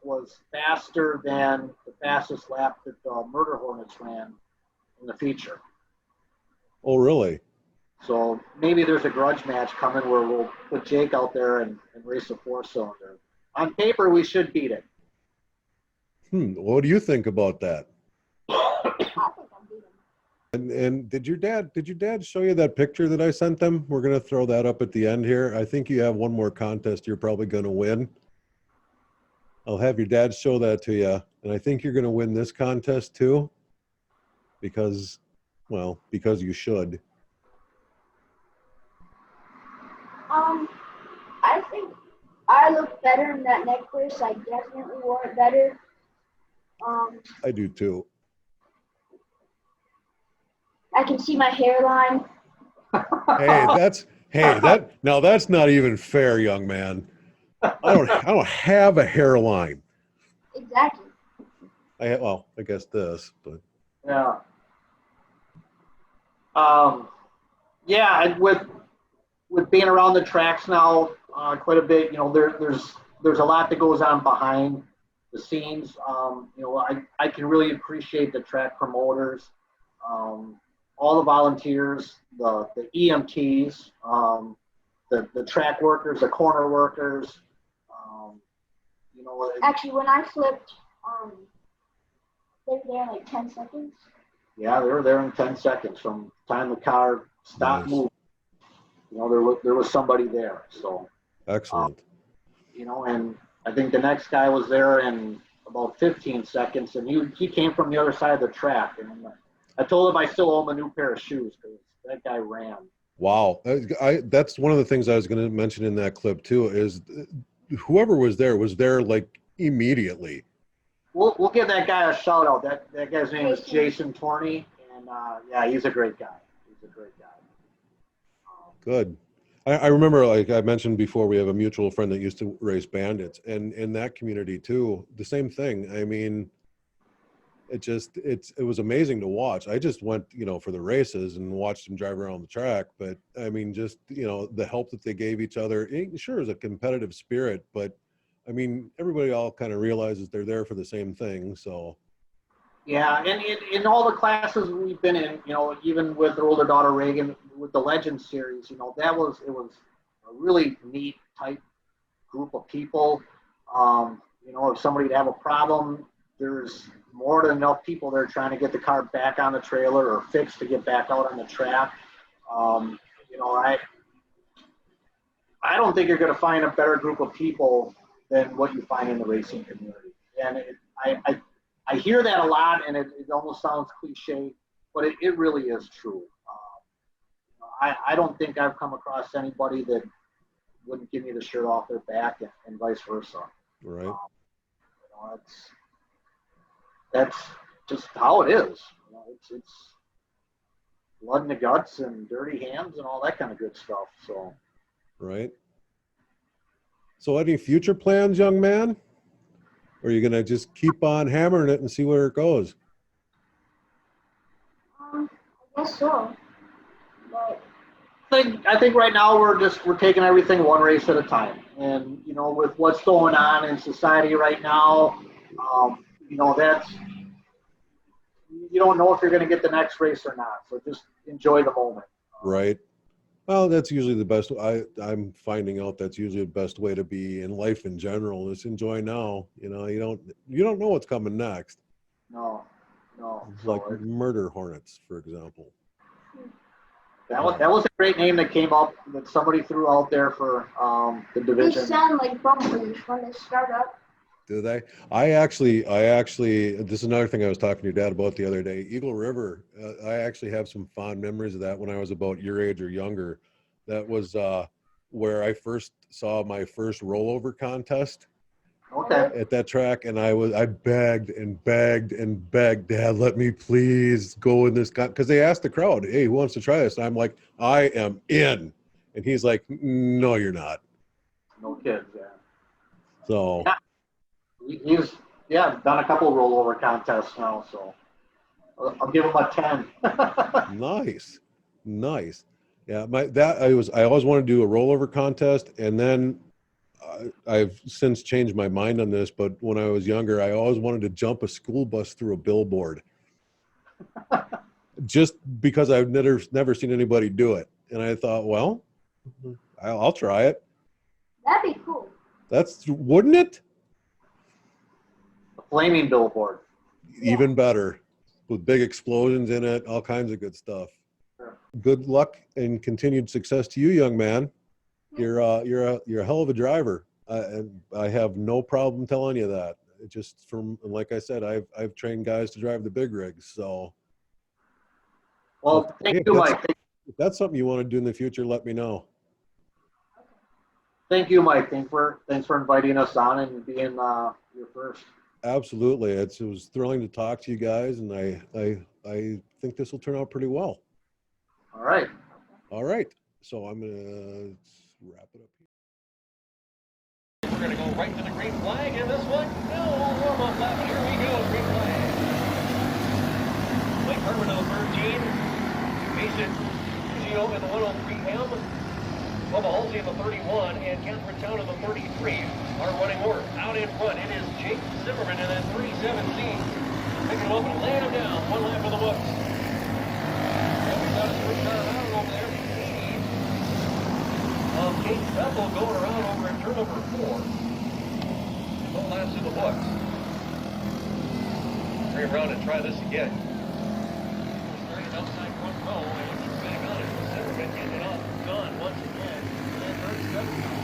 was faster than the fastest lap that the Murder Hornets ran in the feature. Oh, really? So maybe there's a grudge match coming where we'll put Jake out there and race a 4-cylinder. On paper, we should beat it. What do you think about that? I think I'm beating him. And did your dad show you that picture that I sent them? We're gonna throw that up at the end here. I think you have one more contest you're probably gonna win. I'll have your dad show that to you, and I think you're gonna win this contest too, because you should. I think I look better in that necklace. I definitely wore it better. I do too. I can see my hairline. That's not even fair, young man. I don't have a hairline. Exactly. I guess this, but Yeah. Yeah, and with being around the tracks now quite a bit, you know, there's a lot that goes on behind the scenes. You know, I can really appreciate the track promoters, all the volunteers, the EMTs, the track workers, the corner workers. You know, Actually, when I flipped, they were there in like 10 seconds. yeah, they were there in 10 seconds from the time the car stopped Nice. moving. You know, there was somebody there. So, excellent. you know, and I think the next guy was there in about 15 seconds, and he came from the other side of the track. And I told him I still owe him a new pair of shoes because that guy ran. Wow. That's one of the things I was going to mention in that clip too, is whoever was there like immediately. We'll give that guy a shout out. That guy's name is Jason Torney, and yeah, he's a great guy. He's a great guy. Good. I remember, like I mentioned before, we have a mutual friend that used to race bandits, and in that community too, the same thing. I mean, it was amazing to watch. I just went, you know, for the races and watched them drive around the track. But I mean, just, you know, the help that they gave each other. Sure, is a competitive spirit, but I mean, everybody all kind of realizes they're there for the same thing. So. Yeah, and in all the classes we've been in, you know, even with her older daughter Reagan, with the Legends series, you know, it was a really neat type group of people. You know, if somebody'd have a problem, there's more than enough people there trying to get the car back on the trailer or fixed to get back out on the track. You know, I don't think you're going to find a better group of people than what you find in the racing community. And I hear that a lot, and it almost sounds cliche, but it really is true. I don't think I've come across anybody that wouldn't give me the shirt off their back and vice versa. Right. You know, that's just how it is. You know, it's blood in the guts and dirty hands and all that kind of good stuff. So. Right. So any future plans, young man? Or are you going to just keep on hammering it and see where it goes? I guess so. But I think right now we're taking everything one race at a time, and with what's going on in society right now, that's you don't know if you're going to get the next race or not. So just enjoy the moment. Right. Well, that's usually the best. I'm finding out that's usually the best way to be in life in general is enjoy now. You don't know what's coming next. No. Like murder hornets, for example. That was a great name that came up that somebody threw out there for the They division. sound like bumblebees when they start up. Do they? I actually, this is another thing I was talking to your dad about the other day. Eagle River, I actually have some fond memories of that when I was about your age or younger. That was where I first saw my first rollover contest. Okay. At that track, and I begged and begged and begged, Dad, let me please go in this, because they asked the crowd, hey, who wants to try this? And I'm like, I am in. And he's like, no, you're not. No kids, yeah. So he's done a couple of rollover contests now, so I'll give him a 10. nice. Yeah, I always wanted to do a rollover contest, and then I've since changed my mind on this, but when I was younger, I always wanted to jump a school bus through a billboard, just because I've never seen anybody do it, and I thought, well, I'll try it. That'd be cool. Wouldn't it? A flaming billboard. Even better, with big explosions in it, all kinds of good stuff. Sure. Good luck and continued success to you, young man. You're a hell of a driver, and I have no problem telling you that. Just from, like I said, I've trained guys to drive the big rigs. So, well, thank you, Mike. If that's something you want to do in the future, let me know. Thank you, Mike. Thanks for inviting us on and being your first. Absolutely, it was thrilling to talk to you guys, and I think this will turn out pretty well. All right. So I'm gonna wrap it up here. We're going to go right to the green flag, and this one, no, warm-up lap, and here we go, green flag. Blake Hartman on the 13, Mason Gio in the 103M, Bubba Halsey in the 31, and Catherine Town in the 33 are running order. Out in front, it is Jake Zimmerman in that 317, picking him up and laying him down, one lap for the books. And we've got a switch car around over there. Kate Bethel going around over in turn number 4. No laps in the books. Bring around and try this again. Starting outside front row, and looking back on it. Zimmerman getting it off. Done once again. And turn 7.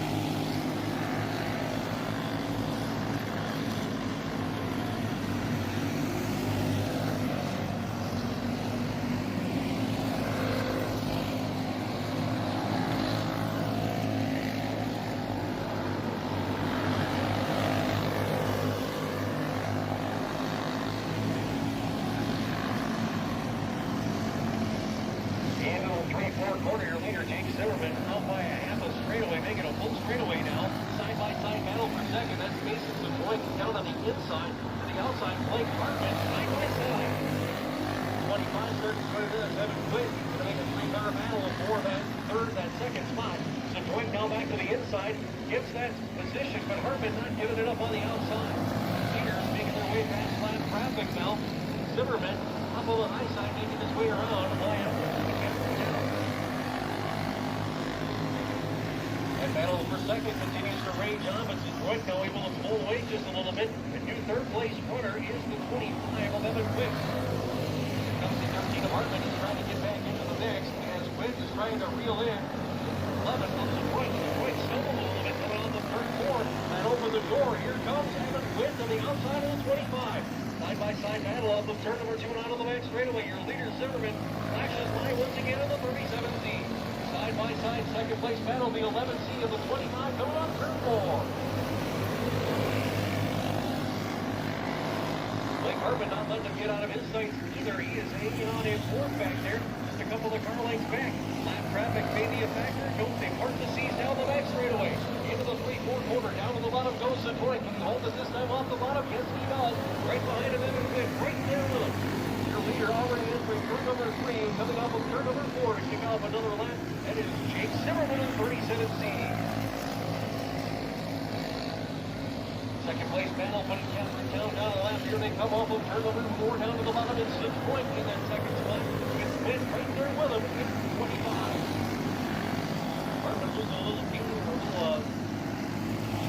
Corner, your leader, Jake Zimmerman, out by a half a straightaway, making a full straightaway now. Side-by-side battle for second. That's Mason Detroit down on the inside. To the outside, Blake Hartman, side-by-side. 25 starting right there, Evan Quinn. Going to make a three-car battle for that second spot. Detroit now back to the inside. Gets that position, but Hartman not giving it up on the outside. Leaders making their way past flat traffic now. Zimmerman up on the high side, making his way around. Battle for second continues to rage on, but Detroit now able to pull away just a little bit. The new third place runner is the 25 of Evan Quick. Comes the 13 of Hartman, is trying to get back into the mix as Quick is trying to reel in 11 of Detroit. Detroit stumbled a little bit coming on the third fourth and open the door. Here comes Evan Quick on the outside of the 25. Side-by-side battle up of turn number 2 and out of the back straightaway. Your leader Zimmerman flashes by once again in the 37Z. Side-by-side second place battle, the 11C of the 25 coming on turn 4. Blake Hartman not letting him get out of his sights either. He is hanging on in fourth back there, just a couple of car lengths back. Lap traffic may be a factor. Don't they part the seas down the back straightaway. Into the 3-4 corner, down to the bottom goes Detroit. Can he hold us this time off the bottom? Yes, he does. Right behind him, Evan Quick, right there with him. Your leader leader already entering turn number 3, coming off of turn number 4 to kick off another lap. That is Jake Zimmerman in 37C. Second place battle, putting Catherine Town down the lap here. They come off of turn number 4 down to the bottom. It's 6 point in that second spot. It's Witt right there with him at 25. Hartman just a little team, a little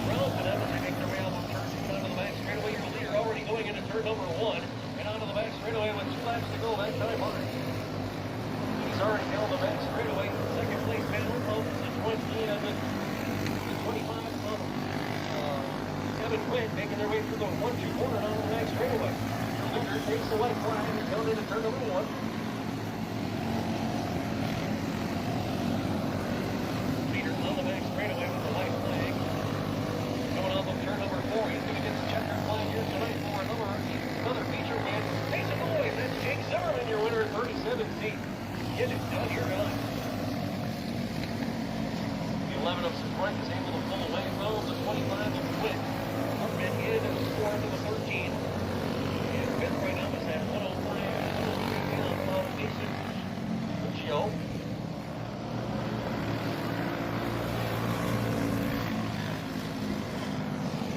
round to them as they make their way out of turn 2 onto the back straightaway. Your leader already going into turn number 1 and onto the back straightaway with 2 laps to go that time on. He's already down the back straightaway. Second place battle of the 20 and the 25 of Kevin Witt making their way through the 1-2 corner and onto the back straightaway. Your leader takes the white flag and down into turn number 1. Leader on the back straightaway with the white flag. Coming off of turn number 4, he's going to get the checkered flag here tonight for another feature. And face of boys, that's Jake Zimmerman, your winner at 37C. Get it done, you're done. The 11 of Detroit is able to pull away well. The 25 of Witt. Hartman in and scored to the 13. And fifth right now is at 105. Mason Lucio.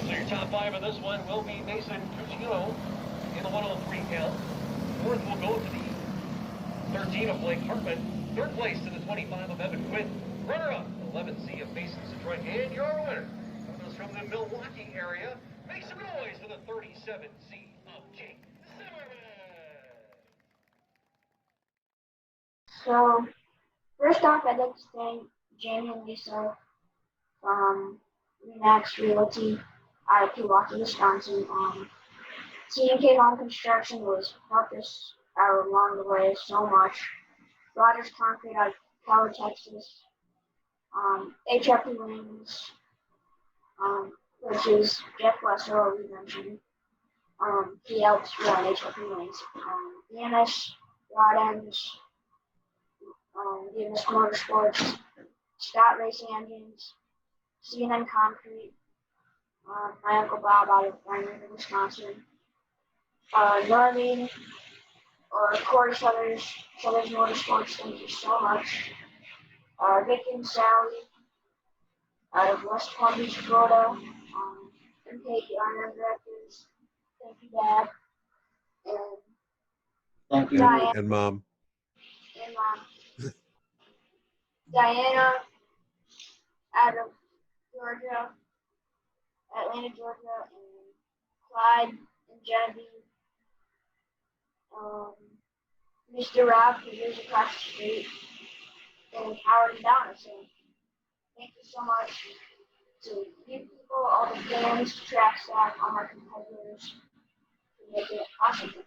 So your top 5 of this one will be Mason Cucino in the 103 count. Fourth will go to the 13 of Blake Hartman. Third place to the 25 of Evan Quinn. Runner-up, 11C of Mason Detroit. And your winner, from the Milwaukee area, make some noise for the 37C of Jake Zimmerman. So, first off, I'd like to thank Jamie and Lisa from Remax Realty out of Milwaukee, Wisconsin. TNK Home Construction was helped us out along the way so much. Rogers Concrete out of Keller, Texas. HFP Wings, which is Jeff Wessel, we mentioned. He helps run HFP Wings. DMS Rod Ends, DMS Motorsports, Scott Racing Engines, CNN Concrete, my Uncle Bob out of Grand River, Wisconsin. Norman, or Corey Southers Motorsports, thank you so much. Vic and Sally out of West Palm Beach, Florida. And Kate, our directors, thank you, Dad. And Thank you. Diana. And Mom. And Mom. Diana out of Georgia, Atlanta, Georgia, and Clyde and Genevieve. Mr. Rob, who lives across the street, and Howard and Donna. So thank you so much to you people, all the fans, track staff, all my competitors, to make it possible.